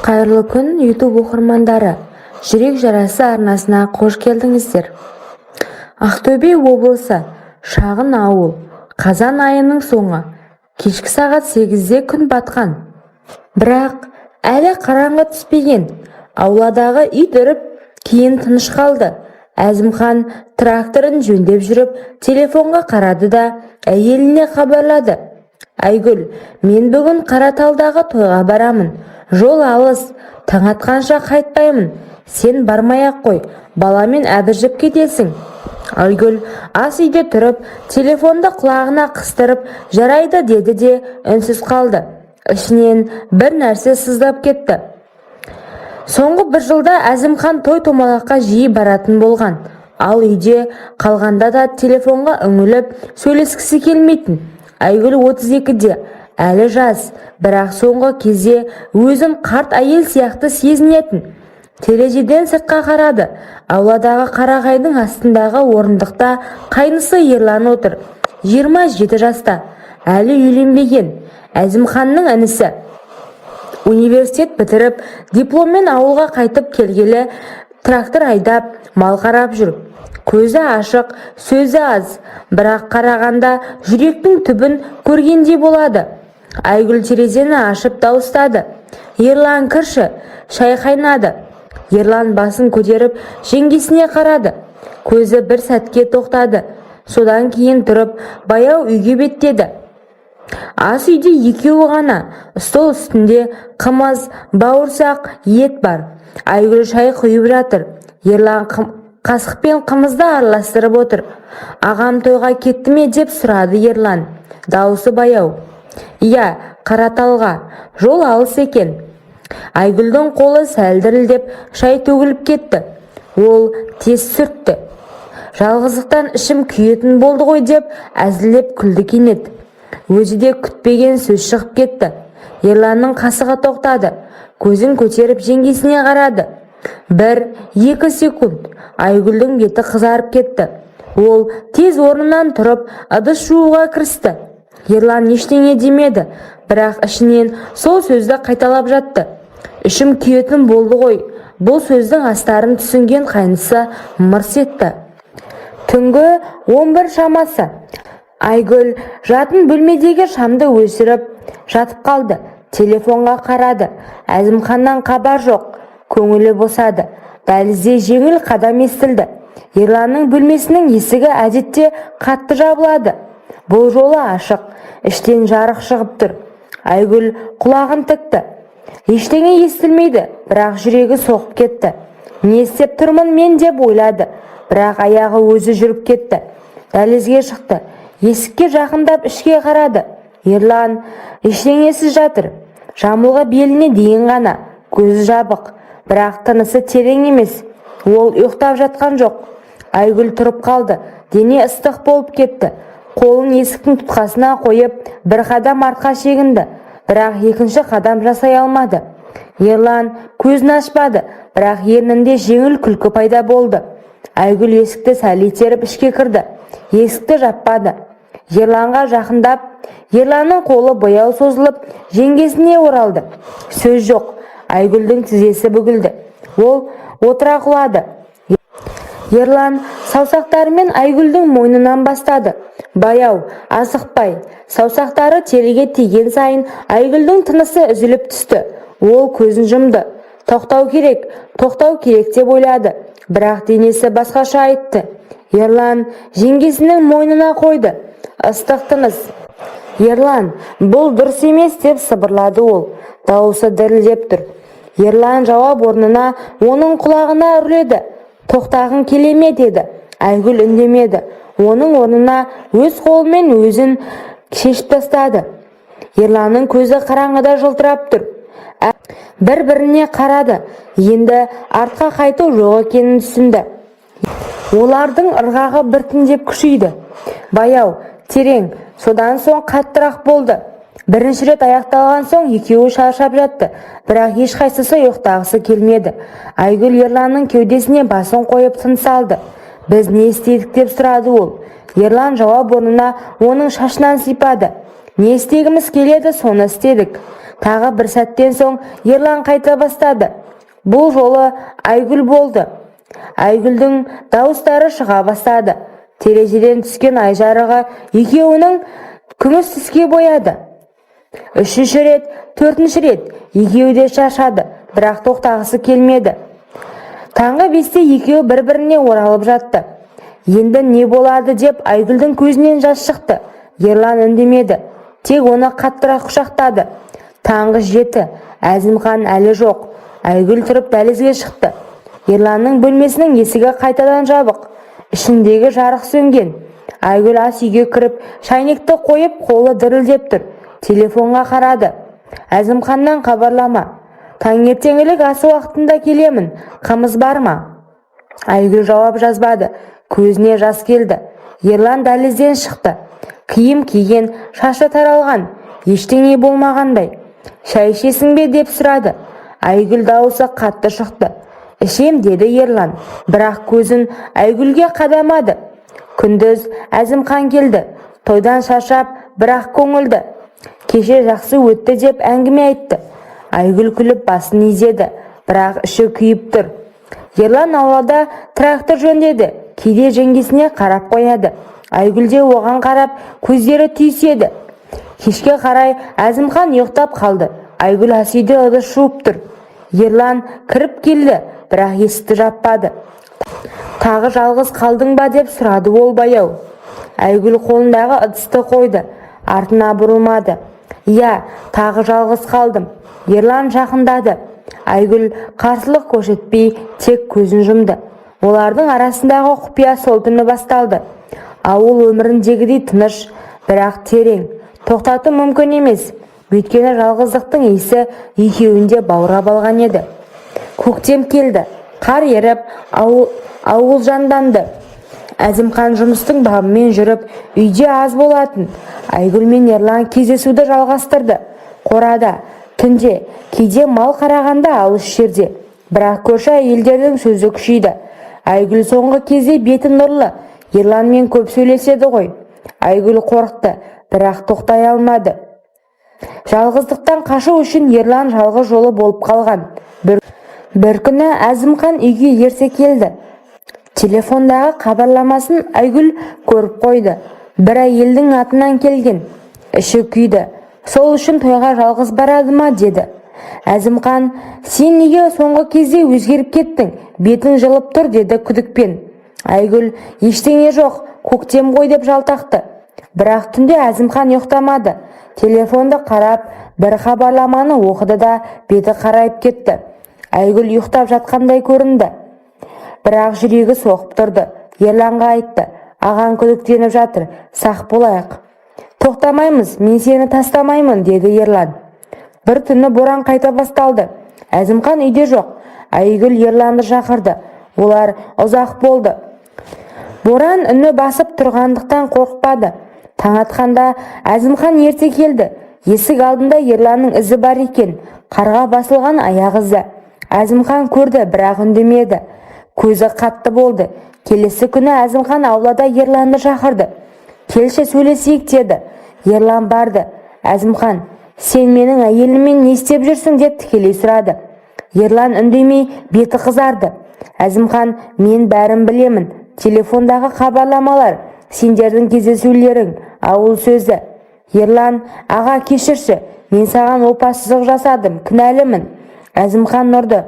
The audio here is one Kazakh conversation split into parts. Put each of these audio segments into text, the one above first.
Қайырлы күн YouTube оқырмандары, жүрек жарасы арнасына қош келдіңіздер. Ақтөбе облысы, шағын ауыл, қазан айының соңы, кешкі сағат 8-де күн батқан. Бірақ әлі қараңғы түспеген, ауладағы ит үріп, кейін тыныш қалды. Әзімхан тракторын жөндеп жүріп, телефонға қарады да әйеліне хабарлады. Айгүл, мен бүгін Қараталдағы тойға барамын. Жол алыс, таң атқанша қайтпаймын. Сен бармай-ақ қой, баламен әбіржіп кетесің. Айгүл ас үйде тұрып, телефонды құлағына қыстырып, жарайды деді де үнсіз қалды. Ішінен бір нәрсе сыздап кетті. Соңғы бір жылда Әзімхан той-томалаққа жиі баратын болған. Ал үйде қалғанда да телефонға үңіліп сөйлескісі келмейтін. Айгүл 32-де, әлі жас, бірақ соңғы кезде өзін қарт әйел сияқты сезінетін. Терезеден сыртқа қарады. Ауладағы қарағайдың астындағы орындықта қайнысы Ерлан отыр. 27 жаста, әлі үйленбеген. Әзімханның інісі. Университет бітіріп, дипломмен ауылға қайтып келгелі, трактор айдап, мал қарап жүр. Көзі ашық, сөзі аз, бірақ қарағанда жүректің түбін көргендей болады. Айгүл терезені ашып дауыстады. Ерлан, кірші, шай қайнады. Ерлан басын көтеріп, жеңгесіне қарады. Көзі бір сәтке тоқтады. Содан кейін тұрып, баяу үйге беттеді. Ас үйде екеуі ғана. Стол үстінде қымыз, бауырсақ, ет бар. Айгүл шай құйып жатыр. Ерлан қасықпен қымызды араластырып отыр. Ағам тойға кетті ме деп сұрады Ерлан. Дауысы баяу. Иә, Қараталға. Жол алыс екен. Айгүлдің қолы сәл дірілдеп шай төгіліп кетті. Ол тез сүртті. Жалғыздықтан ішім күйетін болды ғой деп әзілдеп күлді кенет. Өзі де күтпеген сөз шығып кетті. Ерланның қасығы тоқтады. Көзін көтеріп жеңгесіне қарады. 1-2 секунд. Айгүлдің беті қызарып кетті. Ол тез орнынан тұрып, ыдыс жууға кірісті. Ерлан ештеңе демеді, бірақ ішінен сол сөзді қайталап жатты. Ішім күйетін болды ғой. Бұл сөздің астарын түсінген қайнысы мырс етті. Түнгі 11 шамасы. Айгүл жатын бөлмедегі шамды өшіріп жатып қалды. Телефонға қарады. Әзімханнан хабар жоқ. Көңілі босады. Дәлізде жеңіл қадам естілді. Ерланның бөлмесінің есігі әдетте қатты жабылады. Бұл жолы ашық. Іштен жарық шығып тұр. Айгүл құлағын тікті. Ештеңе естілмейді, бірақ жүрегі соғып кетті. Не істеп тұрмын мен деп ойлады, бірақ аяғы өзі жүріп кетті. Дәлізге шықты. Есікке жақындап ішке қарады. Ерлан ештеңесіз жатыр. Жамылғы беліне дейін ғана. Көзі жабық, бірақ тынысы терең емес. Ол ұйықтап жатқан жоқ. Айгүл тұрып қалды. Дене ыстық болып кетті. Қолын есіктің тұтқасына қойып, бір қадам артқа шегінді. Бірақ екінші қадам жасай алмады. Ерлан көзін ашпады, бірақ ернінде жеңіл күлкі пайда болды. Айгүл есікті сәл итеріп ішке кірді. Есікті жаппады. Ерланға жақындап, Ерланның қолы баяу созылып, жеңгесіне оралды. Сөз жоқ. Айгүлдің тізесі бүгілді. Ол отыра құлады. Ерлан саусақтарымен Айгүлдің мойнынан бастады. Баяу, асықпай. Саусақтары теріге тиген сайын Айгүлдің тынысы үзіліп түсті. Ол көзін жұмды. Тоқтау керек деп ойлады. Бірақ денесі басқаша айтты. Ерлан жеңгесінің мойнына қойды. Ыстық тыныс. Ерлан, бұл дұрыс емес деп сыбырлады ол. Дауысы дірілдеп тұр. Ерлан жауап орнына оның құлағына үрледі. Тоқтағың келе ме деді. Айгүл үндемеді. Оның орнына өз қолымен өзін шешіп тастады. Ерланның көзі қараңғыда жылтырап тұр. Бір-біріне қарады. Енді артқа қайту жоқ екенін түсінді. Олардың ырғағы біртіндеп күшейді. Баяу, терең, содан соң қаттырақ болды. Бірінші рет аяқталған соң екеуі шаршап жатты, бірақ ешқайсысы ұйықтағысы келмеді. Айгүл Ерланның кеудесіне басын қойып тыныс алды. Біз не істедік деп сұрады ол. Ерлан жауап орнына оның шашынан сипады. Не істегіміз келеді, соны істедік. Тағы бір сәттен соң Ерлан қайта бастады. Бұл жолы Айгүл болды. Айгүлдің дауыстары шыға бастады. Терезеден түскен ай жарығы екеуінің күміс түске бояды. Үшінші рет, төртінші рет екеуі де шаршады, бірақ тоқтағысы келмеді. Таңғы 5-те екеуі бір-біріне оралып жатты. Енді не болады деп Айгүлдің көзінен жас шықты. Ерлан үндемеді, тек оны қаттырақ құшақтады. Таңғы 7, Әзімхан әлі жоқ. Айгүл тұрып дәлізге шықты. Ерланның бөлмесінің есігі қайтадан жабық. Ішіндегі жарық сөнген. Айгүл ас үйге кіріп, шайнекті қойып, қолы дірілдеп тұр. Телефонға қарады. Әзімханнан хабарлама. Таңертеңгілік асы уақытында келемін. Қымыз бар ма? Айгүл жауап жазбады. Көзіне жас келді. Ерлан дәлізден шықты. Киім киген, шашы таралған, ештеңе болмағандай. Шай ішесің бе деп сұрады. Айгүл дауысы қатты шықты. Ішем деді Ерлан, бірақ көзін Айгүлге қадамады. Күндіз Әзімхан келді. Тойдан шаршап, бірақ көңілді. Кеше жақсы өтті деп әңгіме айтты. Айгүл күліп басын изеді, бірақ іші күйіп тұр. Ерлан аулада трактор жөндеді. Кейде жеңгесіне қарап қояды. Айгүл де оған қарап, көздері түйіседі. Кешке қарай Әзімхан ұйықтап қалды. Айгүл ас үйде ыдыс жуып тұр. Ерлан кіріп келді, бірақ есікті жаппады. Тағы жалғыз қалдың ба деп сұрады ол баяу. Айгүл қолындағы ыдысты қойды, артына бұрылмады. Иә, тағы жалғыз қалдым. Ерлан жақындады. Айгүл қарсылық көрсетпей тек көзін жұмды. Олардың арасындағы құпия сол түні басталды. Ауыл өміріндегідей тыныш, бірақ терең. Тоқтату мүмкін емес. Өйткені жалғыздықтың иісі екеуінде баурап алған еді. Көктем келді. Қар еріп, ауыл жанданды. Әзімхан жұмыстың бабымен жүріп, үйде аз болатын. Айгүл мен Ерлан кездесуді жалғастырды. Қорада, түнде, кейде мал қарағанда алыс жерде. Бірақ көрші әйелдердің сөзі күшейді. Айгүл соңғы кезде беті нұрлы. Ерланмен көп сөйлеседі ғой. Айгүл қорықты, бірақ тоқтай алмады. Жалғыздықтан қашу үшін Ерлан жалғыз жолы болып қалған. Бір күні Әзімхан үйге ерте келді. Телефондағы хабарламасын Айгүл көріп қойды. Бір әйелдің атынан келген. Іші күйді. Сол үшін тойға жалғыз барады ма деді. Әзімхан, сен неге соңғы кезде өзгеріп кеттің? Бетің жылып тұр деді күдікпен. Айгүл, ештеңе жоқ, көктем ғой деп жалтақты. Бірақ түнде Әзімхан ұйықтамады. Телефонды қарап, бір хабарламаны оқыды да беті қарайып кетті. Айгүл ұйықтап жатқандай көрінді. Бірақ жүрегі соғып тұрды. Ерланға айтты, ағаң күдіктеніп жатыр, сақ болайық. Тоқтамаймыз, мен сені тастамаймын, деді Ерлан. Бір түні боран қайта басталды. Әзімхан үйде жоқ. Айгүл Ерланды шақырды. Олар ұзақ болды. Боран үні басып тұрғандықтан қорқпады. Таң атқанда Әзімхан ерте келді. Есік алдында Ерланның ізі бар екен. Қарға басылған аяқ ізі. Әзімхан көрді, бірақ үндемеді. Көзі қатты болды. Келесі күні Әзімхан аулада Ерланды шақырды. Келші сөйлесейік деді. Ерлан барды. Әзімхан, сен менің әйеліммен не істеп жүрсің деп тікелей сұрады. Ерлан үндемей беті қызарды. Әзімхан, мен бәрін білемін. Телефондағы хабарламалар, сендердің кездесулерің, ауыл сөзі. Ерлан, аға кешірші, мен саған опасыздық жасадым, кінәлімін. Әзімхан ұрды.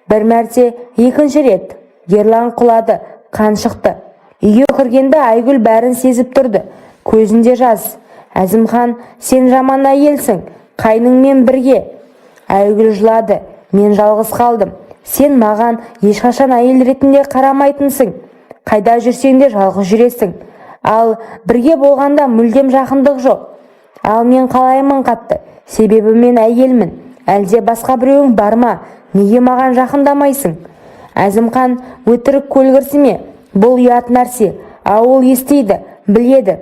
Бір мәрте, екінші рет. Ерлан құлады, қан шықты. Үйге кіргенде Айгүл бәрін сезіп тұрды. Көзінде жас. Әзімхан, сен жаман әйелсің, қайныңмен бірге. Айгүл жылады. Мен жалғыз қалдым. Сен маған ешқашан әйел ретінде қарамайтынсың. Қайда жүрсең де жалғыз жүресің. Ал бірге болғанда мүлдем жақындық жоқ. Ал мен қалаймын қатты. Себебі мен әйелмін. Әлде басқа біреуің бар ма? Неге маған жақындамайсың? Әзімхан, өтірік көлгірсіме. Бұл ұят нәрсе. Ауыл естиді, біледі.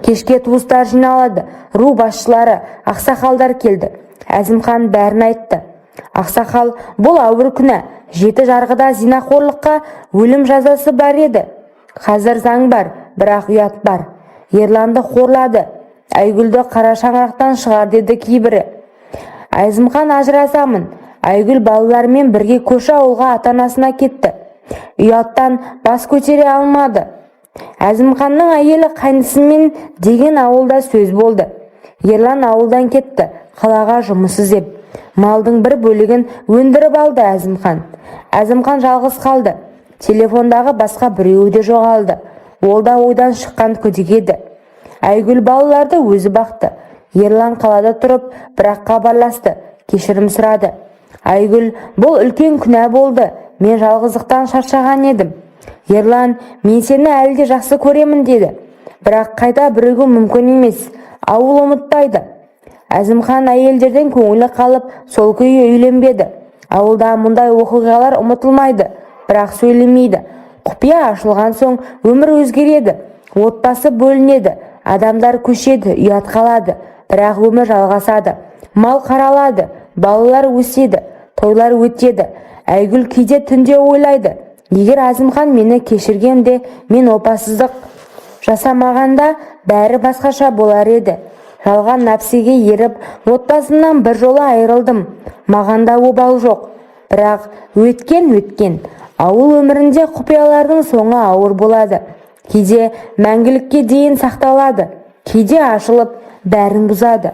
Кешке туыстар жиналады. Ру басшылары, ақсақалдар келді. Әзімхан бәрін айтты. Ақсақал, бұл ауыр күнә. 7 жарғыда зинақорлыққа өлім жазасы бар еді. Қазір заң бар, бірақ ұят бар. Ерланды қорлады. Айгүлді қара шаңырақтан шығар деді кейбірі. Әзімхан ажырасамын. Айгүл балалармен бірге көрші ауылға ата-анасына кетті. Ұяттан бас көтере алмады. Әзімханның әйелі қайнысымен деген ауылда сөз болды. Ерлан ауылдан кетті, қалаға жұмыс іздеп. Малдың бір бөлігін өндіріп алды Әзімхан. Әзімхан жалғыз қалды. Телефондағы басқа біреуі де жоғалды. Ол да ойдан шыққан күдік еді. Айгүл балаларды өзі бақты. Ерлан қалада тұрып, бірақ хабарласты, кешірім сұрады. Айгүл, бұл үлкен күнә болды. Мен жалғыздықтан шаршаған едім. Ерлан, мен сені әлі де жақсы көремін деді. Бірақ қайта бірігу мүмкін емес. Ауыл ұмытпайды. Әзімхан әйелдерден көңілі қалып, сол күйі үйленбеді. Ауылда мұндай оқиғалар ұмытылмайды, бірақ сөйлемейді. Құпия ашылған соң өмір өзгереді. Отбасы бөлінеді, адамдар көшеді, ұят қалады. Бірақ өмір жалғасады. Мал қаралады, балалар өседі, тойлар өтеді. Айгүл кейде түнде ойлайды. Егер Әзімхан мені кешіргенде, мен опасыздық жасамағанда бәрі басқаша болар еді. Жалған нәпсіге еріп, отбасымнан бір жолы айырылдым. Мағанда обал жоқ. Бірақ өткен. Ауыл өмірінде құпиялардың соңы ауыр болады. Кейде мәңгілікке дейін сақталады, кейде ашылып бәрін бұзады.